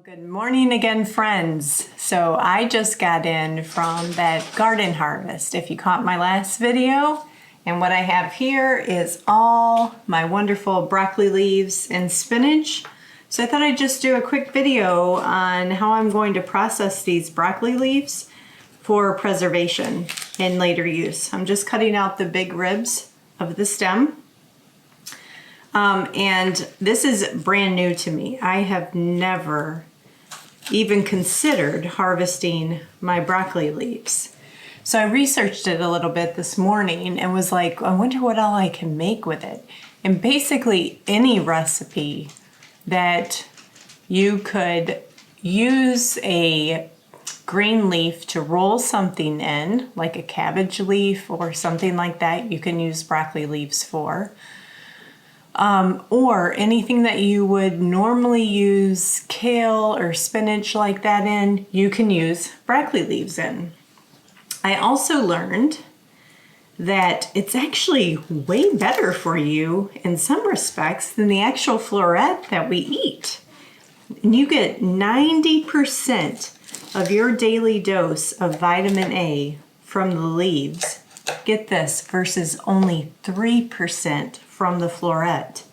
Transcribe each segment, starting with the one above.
Good morning again, friends. So I just got in from that garden harvest, if you caught my last video. And what I have here is all my wonderful broccoli leaves and spinach. So I thought I'd just do a quick video on how I'm going to process these broccoli leaves for preservation and later use. I'm just cutting out the big ribs of the stem. And this is brand new to me. I have never even considered harvesting my broccoli leaves. So I researched it a little bit this morning and was like, I wonder what all I can make with it. And basically any recipe that you could use a green leaf to roll something in, like a cabbage leaf or something like that, you can use broccoli leaves for. Or anything that you would normally use kale or spinach like that in, you can use broccoli leaves in. I also learned that it's actually way better for you in some respects than the actual floret that we eat. And you get 90% of your daily dose of vitamin A from the leaves. Get this, versus only 3% from the floret.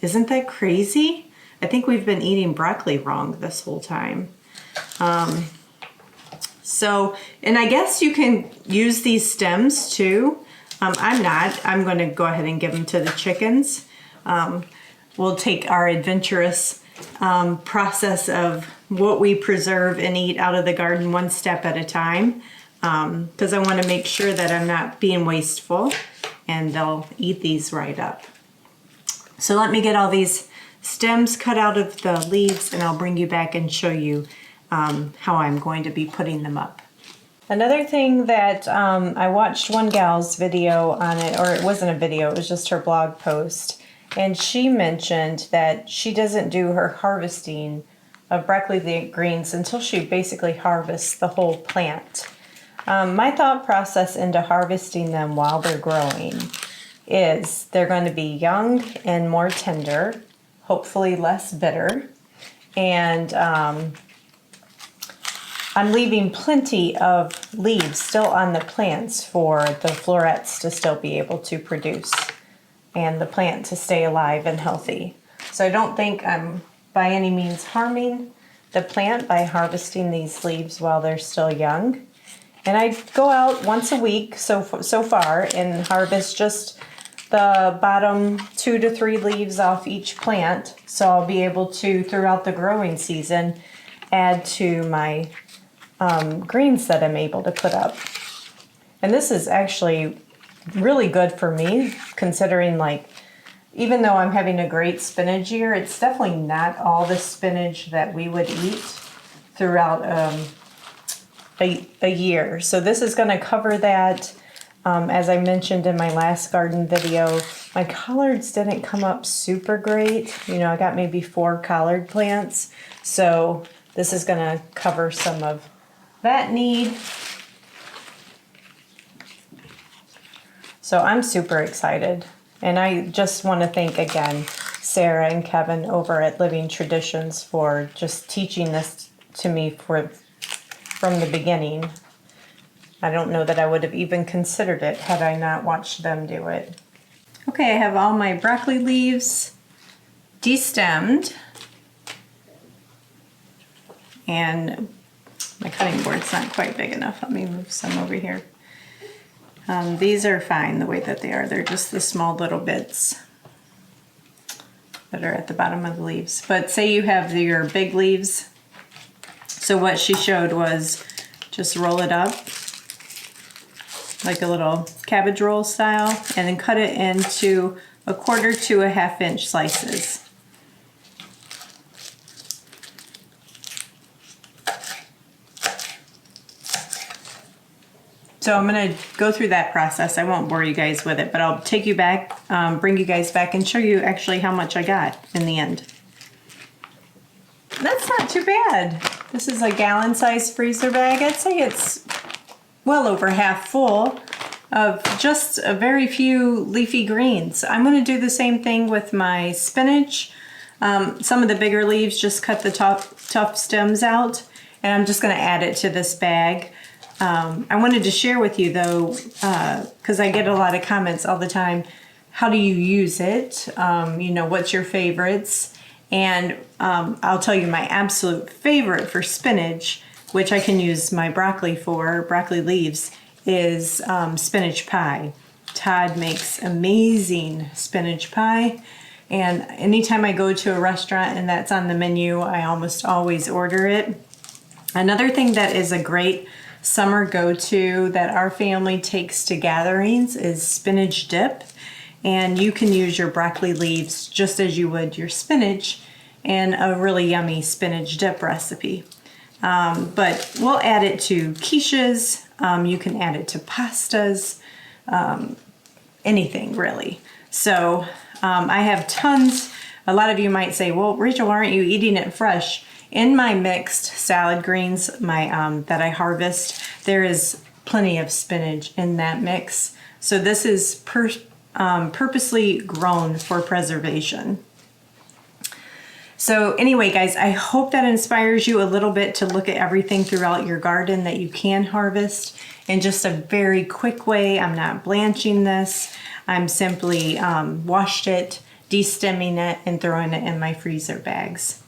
Isn't that crazy? I think we've been eating broccoli wrong this whole time. And I guess you can use these stems too. I'm not. I'm going to go ahead and give them to the chickens. We'll take our adventurous process of what we preserve and eat out of the garden one step at a time. Because I want to make sure that I'm not being wasteful and they'll eat these right up. So let me get all these stems cut out of the leaves and I'll bring you back and show you how I'm going to be putting them up. Another thing that I watched one gal's video on it, or it wasn't a video, it was just her blog post. And she mentioned that she doesn't do her harvesting of broccoli greens until she basically harvests the whole plant. My thought process into harvesting them while they're growing is they're going to be young and more tender, hopefully less bitter, and I'm leaving plenty of leaves still on the plants for the florets to still be able to produce and the plant to stay alive and healthy. So I don't think I'm by any means harming the plant by harvesting these leaves while they're still young. And I go out once a week so far and harvest just the bottom 2 to 3 leaves off each plant. So I'll be able to, throughout the growing season, add to my greens that I'm able to put up. And this is actually really good for me, considering, like, even though I'm having a great spinach year, it's definitely not all the spinach that we would eat throughout a year. So this is going to cover that. As I mentioned in my last garden video, my collards didn't come up super great. You know, I got maybe 4 collard plants. So this is going to cover some of that need. So I'm super excited. And I just want to thank again Sarah and Kevin over at Living Traditions for just teaching this to me from the beginning. I don't know that I would have even considered it had I not watched them do it. Okay, I have all my broccoli leaves destemmed. And my cutting board's not quite big enough. Let me move some over here. These are fine the way that they are. They're just the small little bits that are at the bottom of the leaves. But say you have your big leaves. So what she showed was just roll it up like a little cabbage roll style and then cut it into 1/4 to 1/2 inch slices. So I'm going to go through that process. I won't bore you guys with it, but I'll take you back, bring you guys back and show you actually how much I got in the end. That's not too bad. This is a gallon-sized freezer bag. I'd say it's well over half full of just a very few leafy greens. I'm going to do the same thing with my spinach. Some of the bigger leaves, just cut the tough stems out, and I'm just going to add it to this bag. I wanted to share with you though, because I get a lot of comments all the time. How do you use it? You know, what's your favorites? And I'll tell you my absolute favorite for spinach, which I can use my broccoli for, broccoli leaves, is spinach pie. Todd makes amazing spinach pie. And anytime I go to a restaurant and that's on the menu, I almost always order it. Another thing that is a great summer go-to that our family takes to gatherings is spinach dip. And you can use your broccoli leaves just as you would your spinach in a really yummy spinach dip recipe. But we'll add it to quiches. You can add it to pastas, anything really. So I have tons. A lot of you might say, well, Rachel, why aren't you eating it fresh? In my mixed salad greens, that I harvest, there is plenty of spinach in that mix. So this is purposely grown for preservation. So anyway, guys, I hope that inspires you a little bit to look at everything throughout your garden that you can harvest in just a very quick way. I'm not blanching this. I'm simply washed it, destemming it, and throwing it in my freezer bags.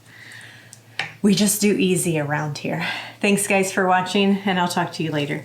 We just do easy around here. Thanks guys for watching, and I'll talk to you later.